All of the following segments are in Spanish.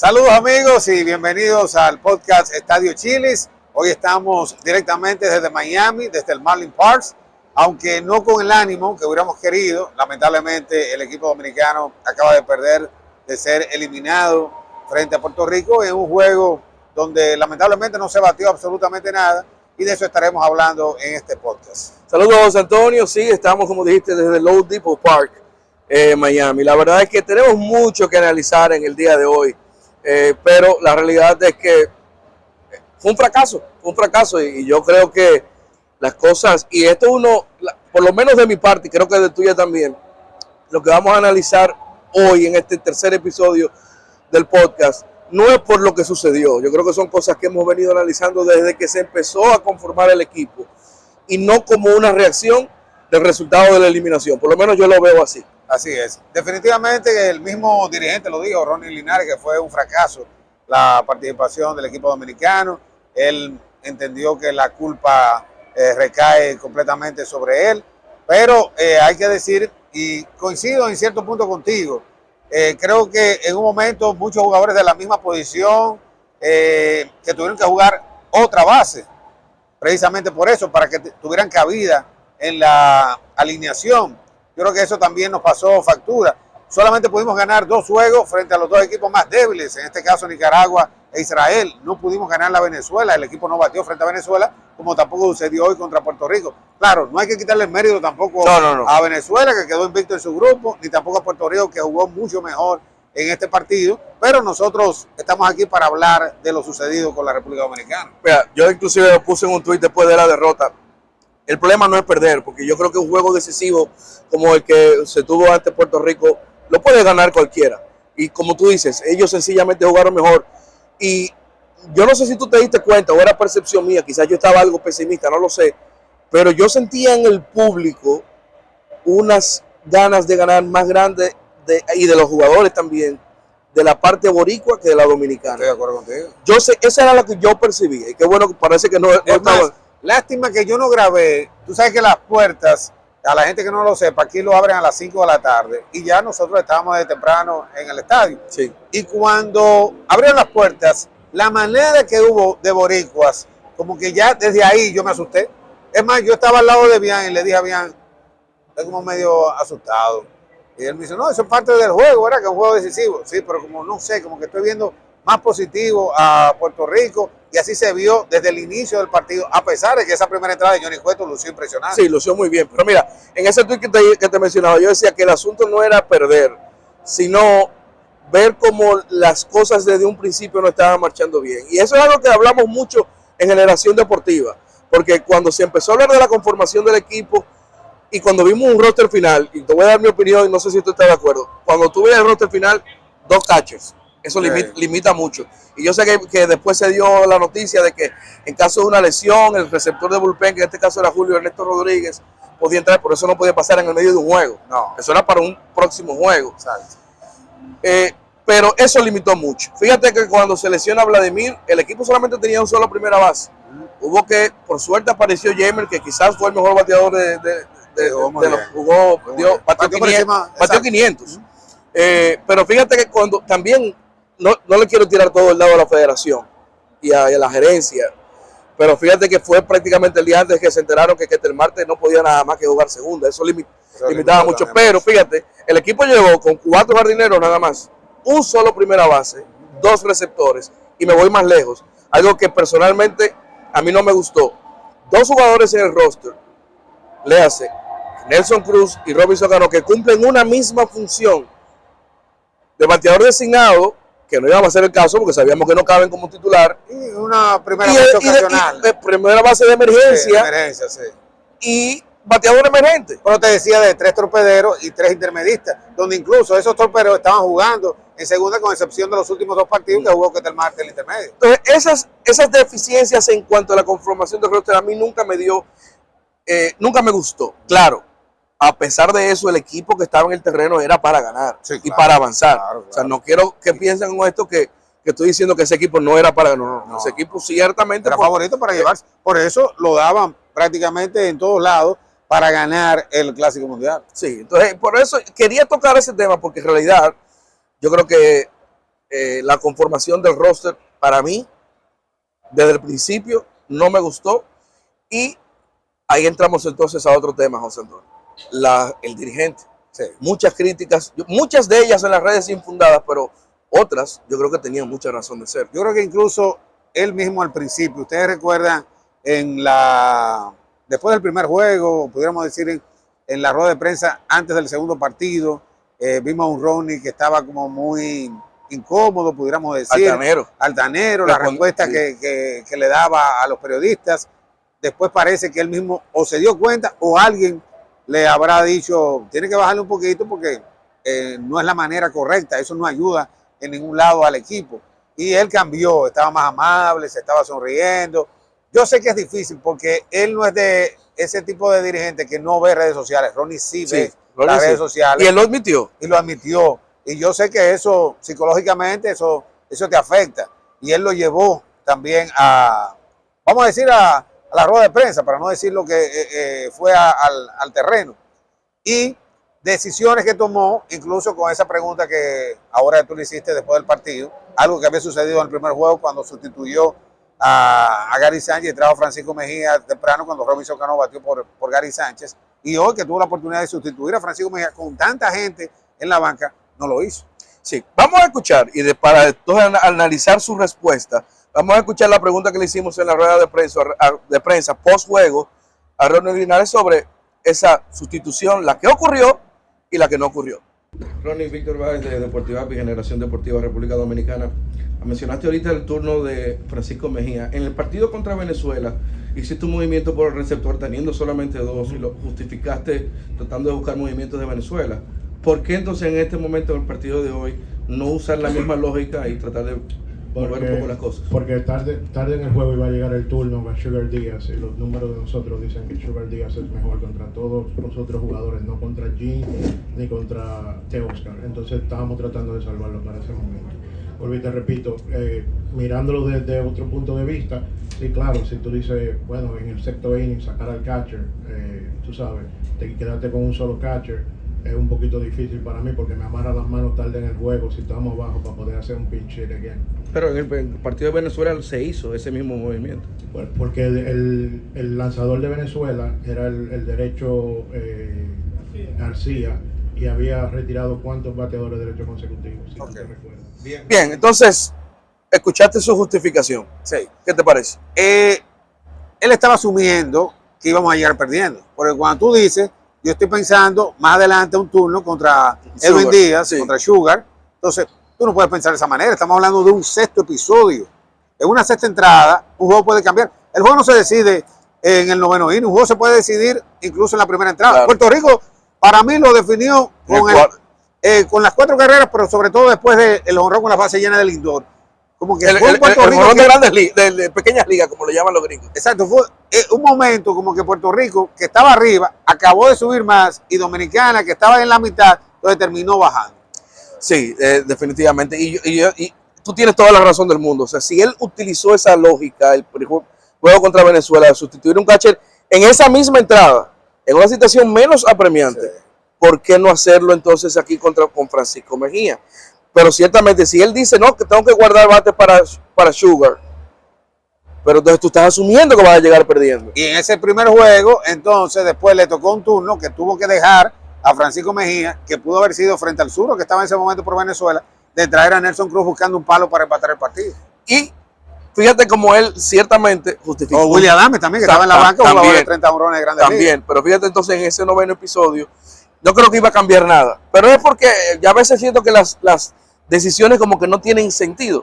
Saludos amigos y bienvenidos al podcast Estadio Chilis. Hoy estamos directamente desde Miami, desde el Marlins Park, aunque no con el ánimo que hubiéramos querido. Lamentablemente el equipo dominicano acaba de perder, de ser eliminado frente a Puerto Rico en un juego donde lamentablemente no se batió absolutamente nada, y de eso estaremos hablando en este podcast. Saludos Antonio, sí, estamos como dijiste desde el Old Depot Park, Miami. La verdad es que tenemos mucho que analizar en el día de hoy, pero la realidad es que fue un fracaso y yo creo que las cosas, y esto uno, por lo menos de mi parte, y creo que de tuya también, lo que vamos a analizar hoy en este tercer episodio del podcast, no es por lo que sucedió. Yo creo que son cosas que hemos venido analizando desde que se empezó a conformar el equipo y no como una reacción del resultado de la eliminación. Por lo menos yo lo veo así. Así es. Definitivamente el mismo dirigente lo dijo, Ronnie Linares, que fue un fracaso la participación del equipo dominicano. Él entendió que la culpa recae completamente sobre él, pero hay que decir, y coincido en cierto punto contigo, creo que en un momento muchos jugadores de la misma posición que tuvieron que jugar otra base, precisamente por eso, para que tuvieran cabida en la alineación. Yo creo que eso también nos pasó factura. Solamente pudimos ganar 2 juegos frente a los 2 equipos más débiles, en este caso Nicaragua e Israel. No pudimos ganar la Venezuela, el equipo no batió frente a Venezuela, como tampoco sucedió hoy contra Puerto Rico. Claro, no hay que quitarle el mérito tampoco a Venezuela, que quedó invicto en su grupo, ni tampoco a Puerto Rico, que jugó mucho mejor en este partido, pero nosotros estamos aquí para hablar de lo sucedido con la República Dominicana. Mira, yo inclusive lo puse en un tuit después de la derrota. El problema no es perder, porque yo creo que un juego decisivo como el que se tuvo ante Puerto Rico lo puede ganar cualquiera. Y como tú dices, ellos sencillamente jugaron mejor. Y yo no sé si tú te diste cuenta o era percepción mía, quizás yo estaba algo pesimista, no lo sé, pero yo sentía en el público unas ganas de ganar más grandes y de los jugadores también, de la parte boricua que de la dominicana. Estoy de acuerdo contigo. Yo sé, esa era la que yo percibía, y qué bueno, parece que no estaba. Lástima que yo no grabé. Tú sabes que las puertas, a la gente que no lo sepa, aquí lo abren a las 5 de la tarde y ya nosotros estábamos de temprano en el estadio. Sí. Y cuando abrieron las puertas, la manera que hubo de boricuas, como que ya desde ahí yo me asusté. Es más, yo estaba al lado de Bian y le dije a Bian, estoy como medio asustado. Y él me dice, no, eso es parte del juego, ¿verdad? Que es un juego decisivo. Sí, pero como no sé, como que estoy viendo más positivo a Puerto Rico, y así se vio desde el inicio del partido, a pesar de que esa primera entrada de Johnny Cueto lució impresionante. Sí, lució muy bien, pero mira, en ese tweet que te mencionaba, yo decía que el asunto no era perder, sino ver cómo las cosas desde un principio no estaban marchando bien. Y eso es algo que hablamos mucho en Generación Deportiva, porque cuando se empezó a hablar de la conformación del equipo y cuando vimos un roster final, y te voy a dar mi opinión y no sé si tú estás de acuerdo, cuando tú ves el roster final, 2 catchers. Eso limita mucho. Y yo sé que después se dio la noticia de que en caso de una lesión, el receptor de bullpen, que en este caso era Julio Ernesto Rodríguez, podía entrar, por eso no podía pasar en el medio de un juego. No. Eso era para un próximo juego. Exacto. Pero eso limitó mucho. Fíjate que cuando se lesiona a Vladimir, el equipo solamente tenía un solo primera base. Hubo que, por suerte apareció Jamer, que quizás fue el mejor bateador de los jugó, batió 500. Pero fíjate que cuando también no le quiero tirar todo el lado a la federación y a la gerencia, pero fíjate que fue prácticamente el día antes que se enteraron que el martes no podía nada más que jugar segunda. Eso limitaba mucho. Pero fíjate, el equipo llegó con 4 jardineros nada más, un solo primera base, 2 receptores, y me voy más lejos. Algo que personalmente a mí no me gustó. 2 jugadores en el roster, léase Nelson Cruz y Robinson Cano, que cumplen una misma función de bateador designado, que no íbamos a hacer el caso porque sabíamos que no caben como titular. Y una primera base ocasional. Primera base de emergencia. Sí. Y bateador emergente. Pero te decía de 3 torpederos y 3 intermedistas, donde incluso esos torpederos estaban jugando en segunda, con excepción de los últimos 2 partidos que jugó el martes el intermedio. Entonces, esas deficiencias en cuanto a la conformación del roster a mí nunca me gustó. Claro, a pesar de eso, el equipo que estaba en el terreno era para ganar, sí, y para avanzar. Claro. O sea, no quiero que piensen con esto que estoy diciendo que ese equipo no era para ganar. No. Ese equipo ciertamente era favorito para llevarse. Por eso lo daban prácticamente en todos lados para ganar el Clásico Mundial. Sí, entonces por eso quería tocar ese tema, porque en realidad yo creo que la conformación del roster para mí, desde el principio, no me gustó. Y ahí entramos entonces a otro tema, José Antonio. El dirigente. Sí. Muchas críticas, muchas de ellas en las redes infundadas, pero otras yo creo que tenían mucha razón de ser. Yo creo que incluso él mismo al principio, ustedes recuerdan, después del primer juego, pudiéramos decir en la rueda de prensa antes del segundo partido, vimos a un Ronnie que estaba como muy incómodo, pudiéramos decir. Altanero, la respuesta que le daba a los periodistas. Después parece que él mismo o se dio cuenta o alguien le habrá dicho, tiene que bajarle un poquito porque no es la manera correcta, eso no ayuda en ningún lado al equipo. Y él cambió, estaba más amable, se estaba sonriendo. Yo sé que es difícil porque él no es de ese tipo de dirigente que no ve redes sociales. Ronnie sí ve las redes sociales. Y él lo admitió. Y lo admitió. Y yo sé que eso, psicológicamente, eso te afecta. Y él lo llevó también vamos a decir, a la rueda de prensa, para no decir lo que fue al terreno. Y decisiones que tomó, incluso con esa pregunta que ahora tú le hiciste después del partido, algo que había sucedido en el primer juego cuando sustituyó a Gary Sánchez y trajo a Francisco Mejía temprano cuando Robinson Cano batió por Gary Sánchez. Y hoy que tuvo la oportunidad de sustituir a Francisco Mejía con tanta gente en la banca, no lo hizo. Sí, vamos a escuchar y para entonces analizar su respuesta, vamos a escuchar la pregunta que le hicimos en la rueda de prensa post-juego a Ronnie Linares sobre esa sustitución, la que ocurrió y la que no ocurrió. Ronnie, Víctor Báez de Deportiva API, Generación Deportiva República Dominicana. Mencionaste ahorita el turno de Francisco Mejía. En el partido contra Venezuela hiciste un movimiento por el receptor teniendo solamente dos y lo justificaste tratando de buscar movimientos de Venezuela. ¿Por qué entonces en este momento del partido de hoy no usar la misma lógica y tratar de mover un poco las cosas? Porque tarde en el juego iba a llegar el turno a Sugar Díaz y los números de nosotros dicen que Sugar Díaz es mejor contra todos los otros jugadores, no contra Jean ni contra Oscar. Entonces estábamos tratando de salvarlo para ese momento. Volví, te repito, mirándolo desde otro punto de vista, sí, claro, si tú dices, bueno, en el sexto inning sacar al catcher, tú sabes, te quedaste con un solo catcher, es un poquito difícil para mí porque me amarra las manos tarde en el juego si estamos abajo para poder hacer un pinch hit again. Pero en el partido de Venezuela se hizo ese mismo movimiento. Bueno, porque el lanzador de Venezuela era el derecho García y había retirado cuántos bateadores de derecho consecutivos, si okay. No te recuerdas. Bien, entonces, escuchaste su justificación. Sí. ¿Qué te parece? Él estaba asumiendo que íbamos a llegar perdiendo. Porque cuando tú dices, yo estoy pensando más adelante un turno contra Edwin Díaz, sí, contra Sugar. Entonces, tú no puedes pensar de esa manera. Estamos hablando de un sexto episodio. En una sexta entrada, un juego puede cambiar. El juego no se decide en el noveno inning. Un juego se puede decidir incluso en la primera entrada. Claro. Puerto Rico, para mí, lo definió con las 4 carreras, pero sobre todo después del honrón con la base llena del Lindor. Como que el honrón de grandes ligas, de pequeñas ligas, como le llaman los gringos. Exacto, fue un momento como que Puerto Rico, que estaba arriba, acabó de subir más, y Dominicana, que estaba en la mitad, entonces terminó bajando. Sí, definitivamente. Y tú tienes toda la razón del mundo. O sea, si él utilizó esa lógica, el juego contra Venezuela, de sustituir un catcher en esa misma entrada, en una situación menos apremiante, sí, ¿por qué no hacerlo entonces aquí con Francisco Mejía? Pero ciertamente, si él dice, no, que tengo que guardar bate para Sugar, pero entonces tú estás asumiendo que vas a llegar perdiendo. Y en ese primer juego, entonces, después le tocó un turno que tuvo que dejar a Francisco Mejía, que pudo haber sido frente al Sur, que estaba en ese momento por Venezuela, de traer a Nelson Cruz buscando un palo para empatar el partido. Y fíjate cómo él ciertamente justificó. O William Adame también, que estaba en la banca, jugaba de 30 honrones de grandes ligas. También, pero fíjate entonces en ese noveno episodio, no creo que iba a cambiar nada. Pero es porque ya a veces siento que las decisiones como que no tienen sentido.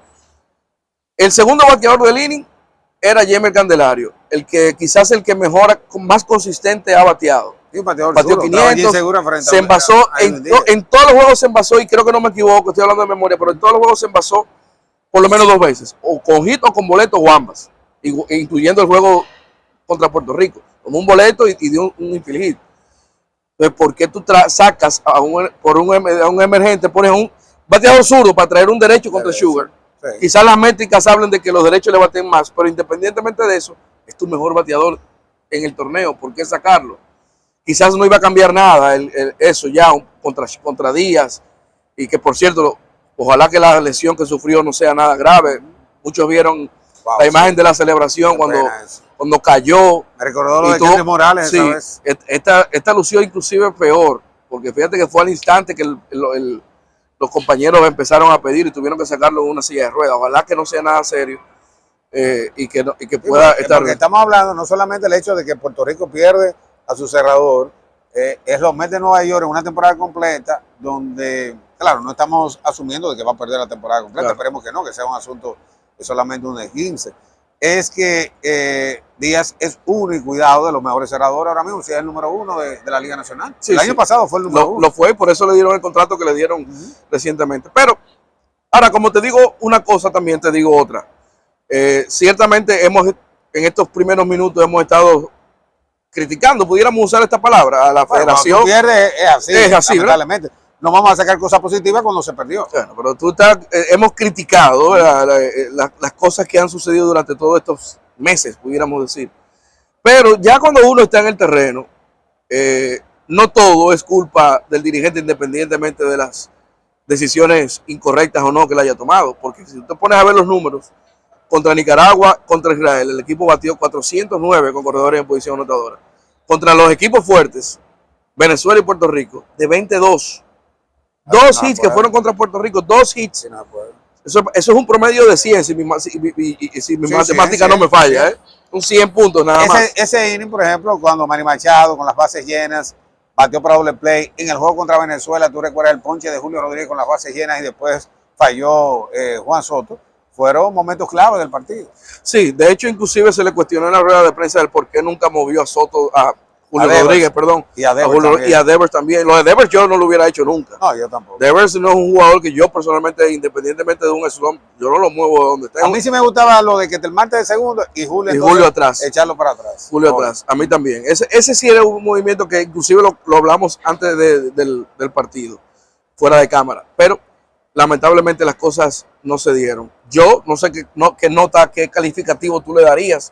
El segundo bateador del inning era Jeimer Candelario, el que quizás el que mejor, más consistente ha bateado. Batió 500, se envasó, en todos los juegos se envasó, y creo que no me equivoco, estoy hablando de memoria, pero en todos los juegos se envasó por lo menos 2 veces, o con hit o con boleto o ambas, incluyendo el juego contra Puerto Rico, con un boleto y dio un infield hit. Entonces, ¿por qué tú sacas a un emergente, pones a un bateador zurdo para traer un derecho contra Sugar? Sí. Quizás las métricas hablan de que los derechos le baten más, pero independientemente de eso, es tu mejor bateador en el torneo. ¿Por qué sacarlo? Quizás no iba a cambiar nada eso ya contra Díaz, y que por cierto, Ojalá que la lesión que sufrió no sea nada grave. Muchos vieron la imagen de la celebración cuando cayó. Me recordó lo de Kenny Morales sí, esa vez. Esta lució inclusive peor, porque fíjate que fue al instante que los compañeros empezaron a pedir y tuvieron que sacarlo en una silla de ruedas. Ojalá que no sea nada serio y que pueda estar. Porque estamos hablando no solamente del hecho de que Puerto Rico pierde a su cerrador, es los Mets de Nueva York en una temporada completa donde, claro, no estamos asumiendo de que va a perder la temporada completa, claro. Esperemos que no, que sea un asunto de solamente un esguince. Es que Díaz es uno y cuidado de los mejores cerradores ahora mismo, si es el número 1 de la Liga Nacional. Sí, el año pasado fue el número 1. Lo fue, por eso le dieron el contrato que le dieron recientemente. Pero, ahora, como te digo una cosa, también te digo otra. Ciertamente en estos primeros minutos hemos estado criticando, pudiéramos usar esta palabra, a la federación. Pierde, es así, lamentablemente. No vamos a sacar cosas positivas cuando se perdió. Bueno, pero hemos criticado las cosas que han sucedido durante todos estos meses, pudiéramos decir. Pero ya cuando uno está en el terreno, no todo es culpa del dirigente, independientemente de las decisiones incorrectas o no que le haya tomado. Porque si tú pones a ver los números, contra Nicaragua, contra Israel, el equipo batió 409 con corredores en posición anotadora. Contra los equipos fuertes, Venezuela y Puerto Rico, de 22. Dos hits que fueron contra Puerto Rico, 2 hits. Eso es un promedio de 100, si mi matemática no me falla, un 100 puntos nada más. Ese inning, por ejemplo, cuando Manny Machado, con las bases llenas, batió para doble play. En el juego contra Venezuela, tú recuerdas el ponche de Julio Rodríguez con las bases llenas y después falló Juan Soto. Fueron momentos clave del partido. Sí, de hecho, inclusive se le cuestionó en la rueda de prensa del por qué nunca movió a Soto, a Julio Rodríguez, perdón. Y a Devers también. Lo de Devers yo no lo hubiera hecho nunca. No, yo tampoco. Devers no es un jugador que yo personalmente, independientemente de un slump, yo no lo muevo de donde esté. A mí sí me gustaba lo de que el martes de segundo y Julio atrás. Echarlo para atrás. Julio atrás. A mí también. Ese sí era un movimiento que inclusive lo hablamos antes del partido, fuera de cámara. Pero lamentablemente las cosas no se dieron. Yo no sé qué nota, qué calificativo tú le darías,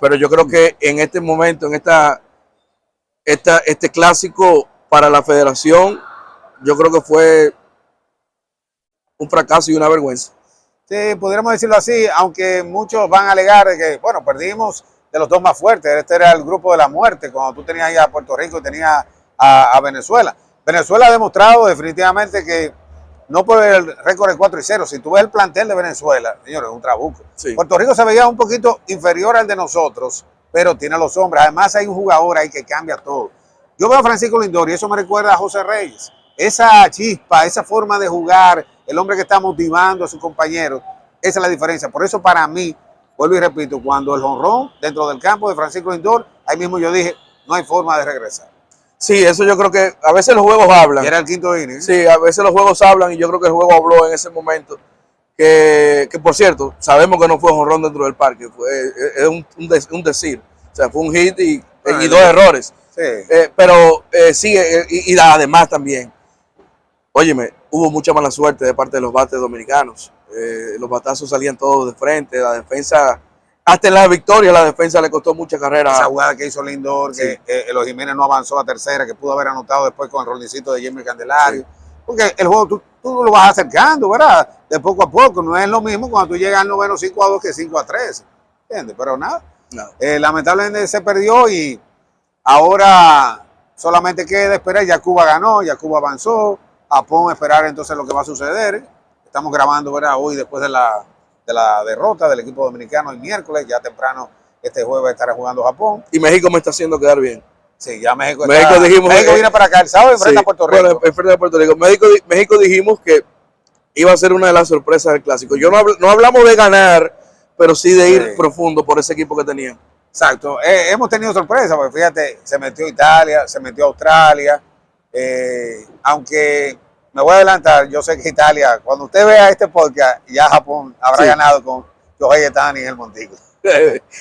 pero yo creo que en este momento, en este clásico para la federación, yo creo que fue un fracaso y una vergüenza. Sí, pudiéramos decirlo así, aunque muchos van a alegar de que, bueno, perdimos de los dos más fuertes. Este era el grupo de la muerte, cuando tú tenías ahí a Puerto Rico y tenías a Venezuela. Venezuela ha demostrado definitivamente que no por el récord de 4-0. Si tú ves el plantel de Venezuela, señores, es un trabuco. Sí. Puerto Rico se veía un poquito inferior al de nosotros, pero tiene a los hombres. Además hay un jugador ahí que cambia todo. Yo veo a Francisco Lindor y eso me recuerda a José Reyes. Esa chispa, esa forma de jugar, el hombre que está motivando a sus compañeros, esa es la diferencia. Por eso para mí, vuelvo y repito, cuando el jonrón dentro del campo de Francisco Lindor, ahí mismo yo dije, no hay forma de regresar. Sí, eso yo creo que a veces los juegos hablan. Y era el quinto inning. Sí, a veces los juegos hablan y yo creo que el juego habló en ese momento. Que por cierto, sabemos que no fue jonrón dentro del parque, es un decir. O sea, fue un hit y 2 errores. Sí. Pero sí, y además también, óyeme, hubo mucha mala suerte de parte de los bates dominicanos. Los batazos salían todos de frente, la defensa... Hasta en la victoria la defensa le costó mucha carrera. Esa jugada que hizo Lindor, sí. Que Eloy Jiménez no avanzó a tercera, que pudo haber anotado después con el rolicito de Jamie Candelario. Sí. Porque el juego tú lo vas acercando, ¿verdad? De poco a poco. No es lo mismo cuando tú llegas al noveno 5-2 que 5-3. ¿Entiendes? Pero nada. No. Lamentablemente se perdió y ahora solamente queda esperar. Ya Cuba ganó, ya Cuba avanzó. Japón esperar entonces lo que va a suceder. Estamos grabando, ¿verdad? Hoy después de la derrota del equipo dominicano el miércoles, ya temprano este jueves estará jugando Japón. Y México me está haciendo quedar bien. Sí, ya México viene para acá el sábado enfrenta a Puerto Rico. Bueno, enfrenta a Puerto Rico. México dijimos que iba a ser una de las sorpresas del clásico. No hablamos de ganar, pero sí de ir profundo por ese equipo que tenían. Exacto. Hemos tenido sorpresas, porque fíjate, se metió Italia, se metió Australia, aunque... Me voy a adelantar, yo sé que Italia, cuando usted vea este podcast, ya Japón habrá ganado con Shohei Ohtani en el Montico.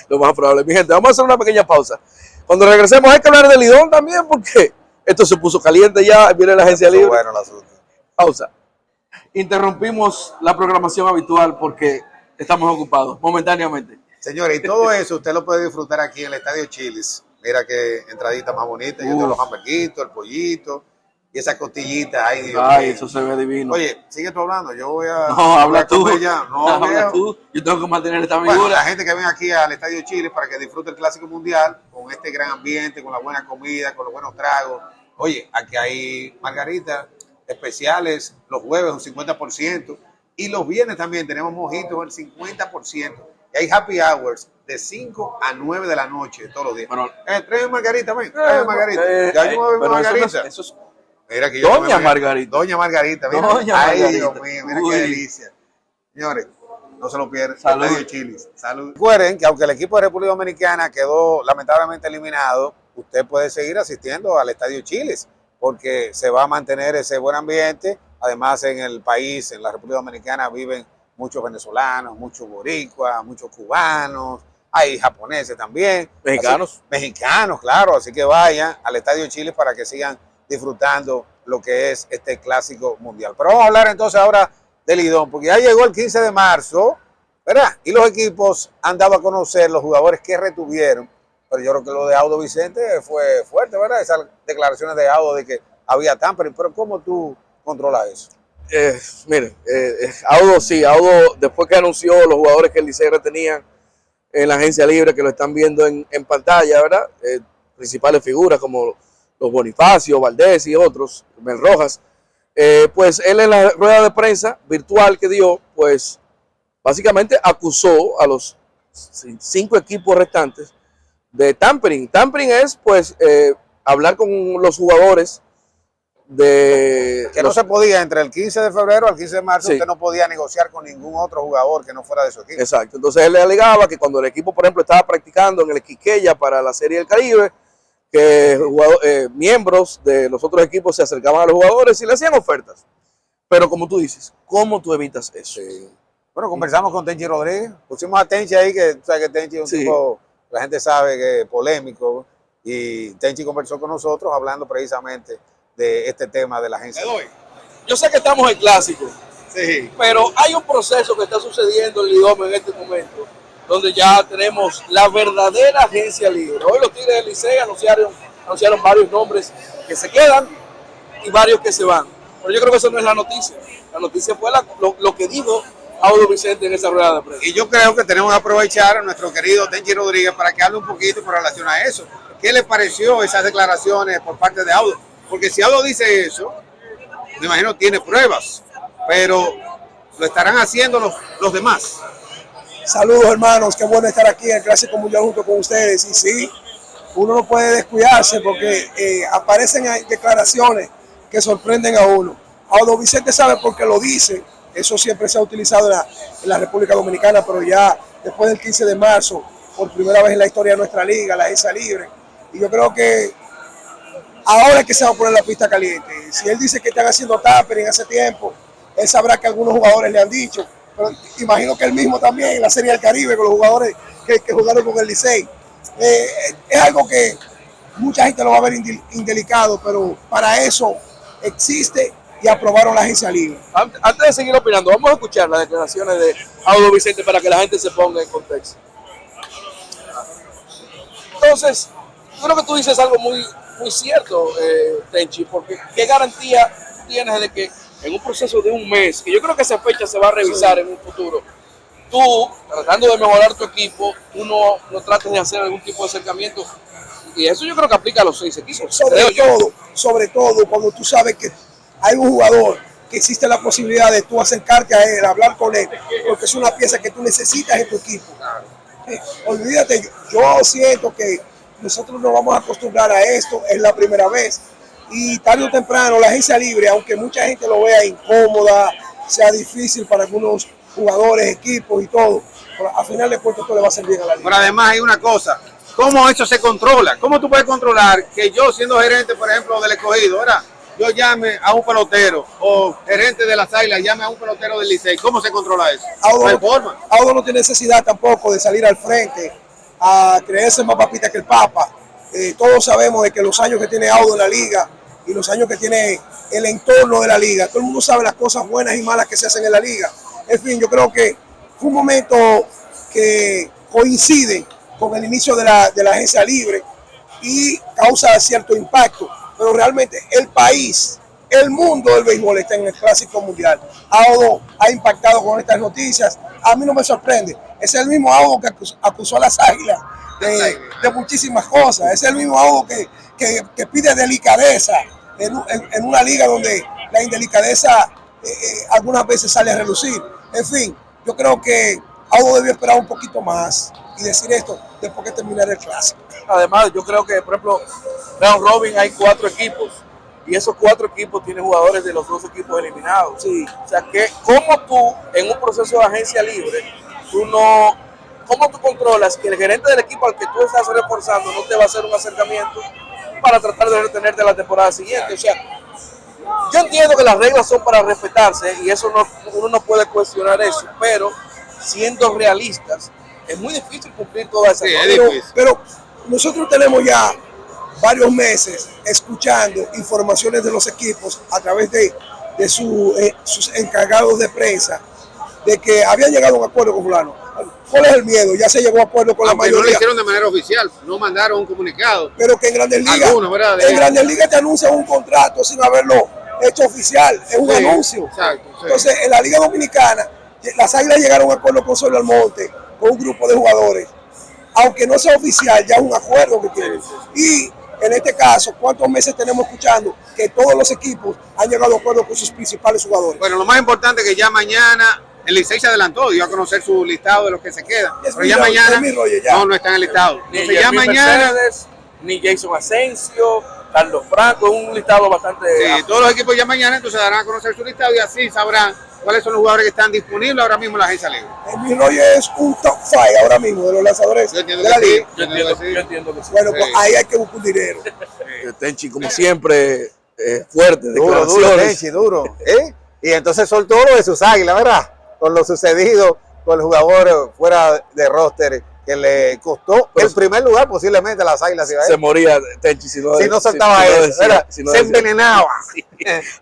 Lo más probable. Mi gente, vamos a hacer una pequeña pausa. Cuando regresemos hay que hablar de Lidón también, porque esto se puso caliente ya, viene la agencia libre. Bueno, el asunto. Pausa. Interrumpimos la programación habitual porque estamos ocupados momentáneamente. Señores, y todo eso usted lo puede disfrutar aquí en el Estadio Chili's. Mira qué entradita más bonita. Yo tengo los hamburguitos, el pollito. y esas costillitas, ay Dios Ay, mío. eso se ve divino. Oye, sigue tú hablando, yo voy a... No, habla tú. Ya. No, Habla viejo. tú. Yo tengo que mantener esta Bueno, figura. la gente que ven aquí al Estadio Chile para que disfrute el Clásico Mundial, con este gran ambiente, con la buena comida, con los buenos tragos. Oye, aquí hay margaritas especiales, los jueves un 50%, y los viernes también tenemos mojitos el 50%. Y hay happy hours de 5 a 9 de la noche todos los días. Bueno, Trae margarita, ven, trae margarita. Ya yo me bebo pero margarita. eso es Mira que yo Doña tomé Margarita. Doña Margarita, mira. Doña Ay, Margarita. Dios mío, mira Uy. qué delicia. Señores, no se lo pierdan. Salud. Estadio Chilis. Salud. Recuerden que aunque el equipo de República Dominicana quedó lamentablemente eliminado, usted puede seguir asistiendo al Estadio Chilis, porque se va a mantener ese buen ambiente. Además, en el país, en la República Dominicana, viven muchos venezolanos, muchos boricuas, muchos cubanos, hay japoneses también. Mexicanos. Así, mexicanos, claro. Así que vayan al Estadio Chilis para que sigan disfrutando lo que es este Clásico Mundial. Pero vamos a hablar entonces ahora del Lidón, porque ya llegó el 15 de marzo, ¿verdad? Y los equipos han dado a conocer los jugadores que retuvieron, pero yo creo que lo de Audo Vicente fue fuerte, ¿verdad? Esas declaraciones de Audo de que había tampering, pero ¿cómo tú controlas eso? Miren, Audo sí, Audo después que anunció los jugadores que el Licey retenían en la agencia libre, que lo están viendo en pantalla, ¿verdad? Principales figuras como los Bonifacio, Valdés y otros, Mel Rojas, pues él en la rueda de prensa virtual que dio, pues básicamente acusó a los 5 equipos restantes de tampering. Tampering es pues hablar con los jugadores de... Que no se podía, entre el 15 de febrero al 15 de marzo, Sí. usted no podía negociar con ningún otro jugador que no fuera de su equipo. Exacto, entonces él le alegaba que cuando el equipo, por ejemplo, estaba practicando en el Quiqueya para la Serie del Caribe, que miembros de los otros equipos se acercaban a los jugadores y le hacían ofertas. Pero como tú dices, ¿cómo tú evitas eso? Sí. Bueno, conversamos con Tenchi Rodríguez, pusimos a Tenchi ahí, que tú sabes que Tenchi es un Sí. tipo, la gente sabe que es polémico, y Tenchi conversó con nosotros hablando precisamente de este tema de la agencia. Yo sé que estamos en clásico, Sí. pero hay un proceso que está sucediendo en Lidón en este momento, donde ya tenemos la verdadera agencia libre. Hoy los Tigres del Licey anunciaron varios nombres que se quedan y varios que se van. Pero yo creo que eso no es la noticia. La noticia fue lo que dijo Audo Vicente en esa rueda de prensa. Y yo creo que tenemos que aprovechar a nuestro querido Tenchi Rodríguez para que hable un poquito con relación a eso. ¿Qué le pareció esas declaraciones por parte de Audo? Porque si Audo dice eso, me imagino tiene pruebas, pero lo estarán haciendo los demás. Saludos hermanos, qué bueno estar aquí en el Clásico Mundial junto con ustedes. Y sí, uno no puede descuidarse porque aparecen declaraciones que sorprenden a uno. Audo Vicente sabe por qué lo dice, eso siempre se ha utilizado en la República Dominicana, pero ya después del 15 de marzo, por primera vez en la historia de nuestra liga, la agencia libre. Y yo creo que ahora es que se va a poner la pista caliente. Si él dice que están haciendo tampering hace tiempo, él sabrá que algunos jugadores le han dicho. Pero imagino que él mismo también en la Serie del Caribe con los jugadores que jugaron con el Licey. Es algo que mucha gente lo va a ver indelicado, pero para eso existe y aprobaron la agencia libre. Antes de seguir opinando, vamos a escuchar las declaraciones de Audo Vicente para que la gente se ponga en contexto. Entonces, yo creo que tú dices algo muy cierto, Tenchi, porque ¿qué garantía tienes de que en un proceso de un mes, que yo creo que esa fecha se va a revisar en un futuro, tú, tratando de mejorar tu equipo, tú no trates de hacer algún tipo de acercamiento? Y eso yo creo que aplica a los 6 equipos. Sobre todo cuando tú sabes que hay un jugador que existe la posibilidad de tú acercarte a él, hablar con él, porque es una pieza que tú necesitas en tu equipo. Olvídate, yo siento que nosotros nos vamos a acostumbrar a esto, es la primera vez. Y tarde o temprano la agencia libre, aunque mucha gente lo vea incómoda, sea difícil para algunos jugadores, equipos y todo, pero a final de cuentas esto le va a servir a la liga. Pero además hay una cosa, ¿cómo eso se controla? ¿Cómo tú puedes controlar que yo, siendo gerente, por ejemplo, del Escogido, ahora yo llame a un pelotero, o gerente de las Águilas llame a un pelotero del Licey? ¿Cómo se controla eso? No hay forma. Audo no tiene necesidad tampoco de salir al frente a creerse más papita que el Papa. Todos sabemos de que los años que tiene Audo en la liga y los años que tiene el entorno de la liga, todo el mundo sabe las cosas buenas y malas que se hacen en la liga. En fin, yo creo que fue un momento que coincide con el inicio de la agencia libre y causa cierto impacto. pero realmente el país, el mundo del béisbol está en el Clásico Mundial. Audo ha impactado con estas noticias. A mí no me sorprende. Es el mismo Audo que acusó a las Águilas de muchísimas cosas. Es el mismo Audo que pide delicadeza en una liga donde la indelicadeza algunas veces sale a relucir. En fin, yo creo que Audo debió esperar un poquito más y decir esto después que terminara el Clásico. Además, yo creo que, por ejemplo, round robin hay 4 equipos y esos 4 equipos tienen jugadores de los 2 equipos eliminados. Sí. O sea, que como tú, en un proceso de agencia libre, ¿cómo tú controlas que el gerente del equipo al que tú estás reforzando no te va a hacer un acercamiento para tratar de retenerte la temporada siguiente? O sea, yo entiendo que las reglas son para respetarse y eso uno no puede cuestionar eso, pero siendo realistas, es muy difícil cumplir todas esas cosas. Pero nosotros tenemos ya varios meses escuchando informaciones de los equipos a través de sus encargados de prensa de que habían llegado a un acuerdo con fulano. ¿Cuál es el miedo? Ya se llegó a acuerdo con la mayoría. No lo hicieron de manera oficial, no mandaron un comunicado. Pero que en Grandes Ligas, Grandes Ligas te anuncian un contrato sin haberlo hecho oficial, es un anuncio. Exacto, sí. Entonces, en la Liga Dominicana, las Águilas llegaron a un acuerdo con Soler Almonte, con un grupo de jugadores. Aunque no sea oficial, ya es un acuerdo que tienen. Y en este caso, ¿cuántos meses tenemos escuchando que todos los equipos han llegado a acuerdo con sus principales jugadores? Bueno, lo más importante es que ya mañana el Licey se adelantó, dio a conocer su listado de los que se quedan. Pero ya mañana no está en el listado. Ni ya mañana Mercedes, ni Jason Asensio, Carlos Franco, es un listado bastante... Sí, todos los equipos ya mañana entonces darán a conocer su listado y así sabrán cuáles son los jugadores que están disponibles ahora mismo en la agencia libre. Emil Rogers es un top 5 ahora mismo de los lanzadores de la liga. Yo entiendo que sí. Bueno, pues ahí hay que buscar un dinero. Tenchi, como siempre, fuerte. Duro, Tenchi, duro. Y entonces soltó lo de sus Águilas, ¿verdad? Con lo sucedido con el jugador fuera de roster que le costó el primer lugar posiblemente a las Águilas. Se moría Tenchi si no soltaba eso, se envenenaba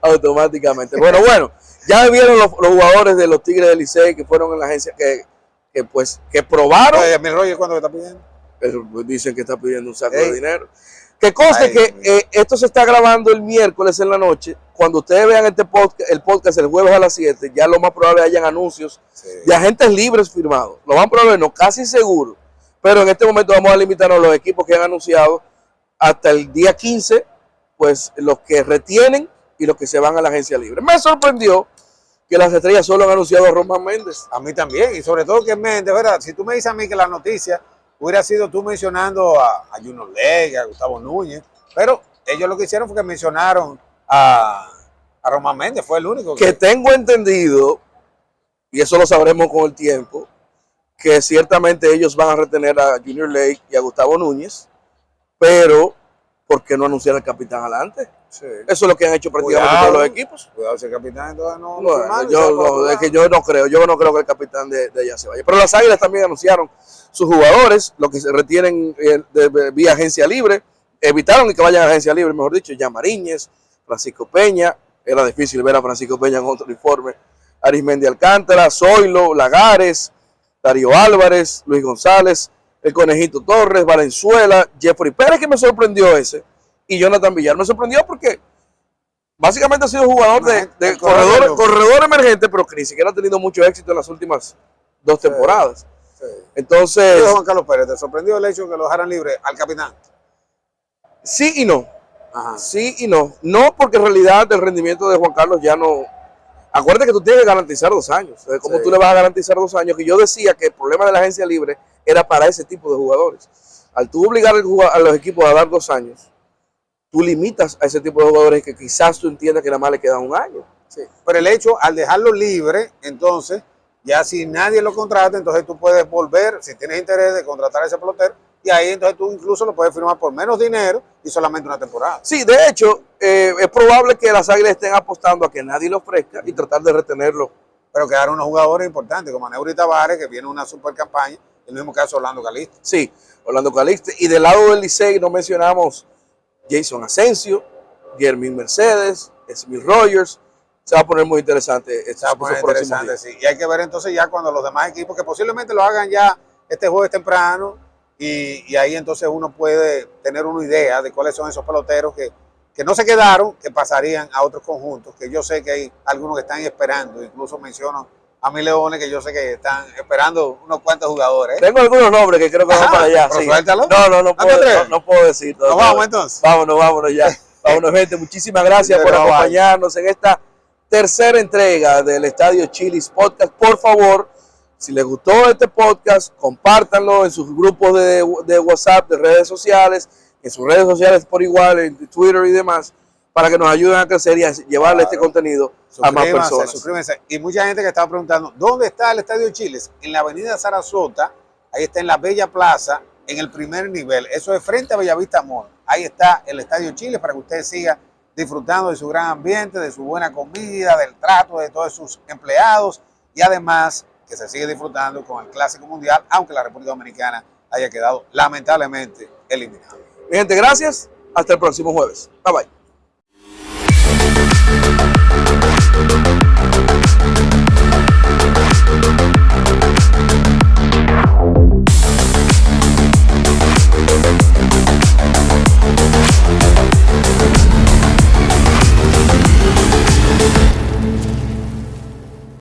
automáticamente. Bueno, ya vieron los jugadores de los Tigres del Licey que fueron en la agencia que probaron. Emil Rogers, ¿cuánto está pidiendo? Dicen que está pidiendo un saco de dinero. Que conste que esto se está grabando el miércoles en la noche. Cuando ustedes vean el podcast el jueves a las 7, ya lo más probable hayan anuncios de agentes libres firmados. Lo más probable no, casi seguro. Pero en este momento vamos a limitarnos a los equipos que han anunciado hasta el día 15, pues los que retienen y los que se van a la agencia libre. Me sorprendió que las Estrellas solo han anunciado a Román Méndez. A mí también, y sobre todo que Méndez, ¿verdad? Si tú me dices a mí que la noticia hubiera sido tú mencionando a Junior Lega, a Gustavo Núñez, pero ellos lo que hicieron fue que mencionaron a Román Méndez, fue el único. Que tengo entendido, y eso lo sabremos con el tiempo, que ciertamente ellos van a retener a Junior Lake y a Gustavo Núñez, pero ¿por qué no anunciar al capitán adelante? Sí. Eso es lo que han hecho prácticamente todos los equipos. Cuidado si el capitán entonces yo no creo que el capitán de allá se vaya. Pero las Águilas también anunciaron sus jugadores, los que se retienen vía agencia libre, evitaron que vayan a agencia libre, mejor dicho, Yamariñez, Francisco Peña, era difícil ver a Francisco Peña con otro uniforme, Arismendi Alcántara, Zoilo, Lagares, Darío Álvarez, Luis González, el Conejito Torres, Valenzuela, Jeffrey Pérez, que me sorprendió ese, y Jonathan Villar. Me sorprendió porque básicamente ha sido jugador de corredor emergente, pero que ni siquiera ha tenido mucho éxito en las últimas 2 temporadas. Sí. Entonces, Juan Carlos Pérez, ¿te sorprendió el hecho de que lo dejaran libre al capitán? Sí y no. Ajá. Sí y no. No, porque en realidad el rendimiento de Juan Carlos ya no... Acuérdate que tú tienes que garantizar 2 años. ¿Cómo tú le vas a garantizar 2 años? Que yo decía que el problema de la agencia libre era para ese tipo de jugadores. Al tú obligar a los equipos a dar 2 años, tú limitas a ese tipo de jugadores que quizás tú entiendas que nada más le queda 1 año. Sí. Pero el hecho, al dejarlo libre, entonces, ya si nadie lo contrata, entonces tú puedes volver, si tienes interés de contratar a ese pelotero, y ahí entonces tú incluso lo puedes firmar por menos dinero y solamente una temporada. Sí, de hecho, es probable que las Águilas estén apostando a que nadie lo ofrezca y tratar de retenerlo. Pero quedaron unos jugadores importantes, como Neuri Tavares, que viene una super campaña, el mismo caso Orlando Caliste. Sí, Orlando Caliste. Y del lado del Licey no mencionamos Jason Asensio, Jermín Mercedes, Emil Rogers. Se va a poner muy interesante. Sí. Y hay que ver entonces ya cuando los demás equipos, que posiblemente lo hagan ya este jueves temprano, y ahí entonces uno puede tener una idea de cuáles son esos peloteros que que no se quedaron, que pasarían a otros conjuntos, que yo sé que hay algunos que están esperando, incluso menciono a mis Leones, que yo sé que están esperando unos cuantos jugadores. Tengo algunos nombres que creo que van para allá. Pero Sí. suéltalo. No puedo decir. Nos vamos entonces. Vámonos ya. Vámonos, gente. Muchísimas gracias por acompañarnos en esta tercera entrega del Estadio Chili's Podcast. Por favor, si les gustó este podcast, compártanlo en sus grupos de WhatsApp, de redes sociales, en sus redes sociales por igual, en Twitter y demás, para que nos ayuden a crecer y a llevarle este contenido a más personas. Suscríbanse. Y mucha gente que estaba preguntando, ¿dónde está el Estadio Chiles? En la avenida Sarasota, ahí está en la Bella Plaza, en el primer nivel. Eso es frente a Bellavista Mall. Ahí está el Estadio Chiles para que usted siga disfrutando de su gran ambiente, de su buena comida, del trato de todos sus empleados y además que se sigue disfrutando con el Clásico Mundial, aunque la República Dominicana haya quedado lamentablemente eliminada. Mi gente, gracias. Hasta el próximo jueves. Bye bye.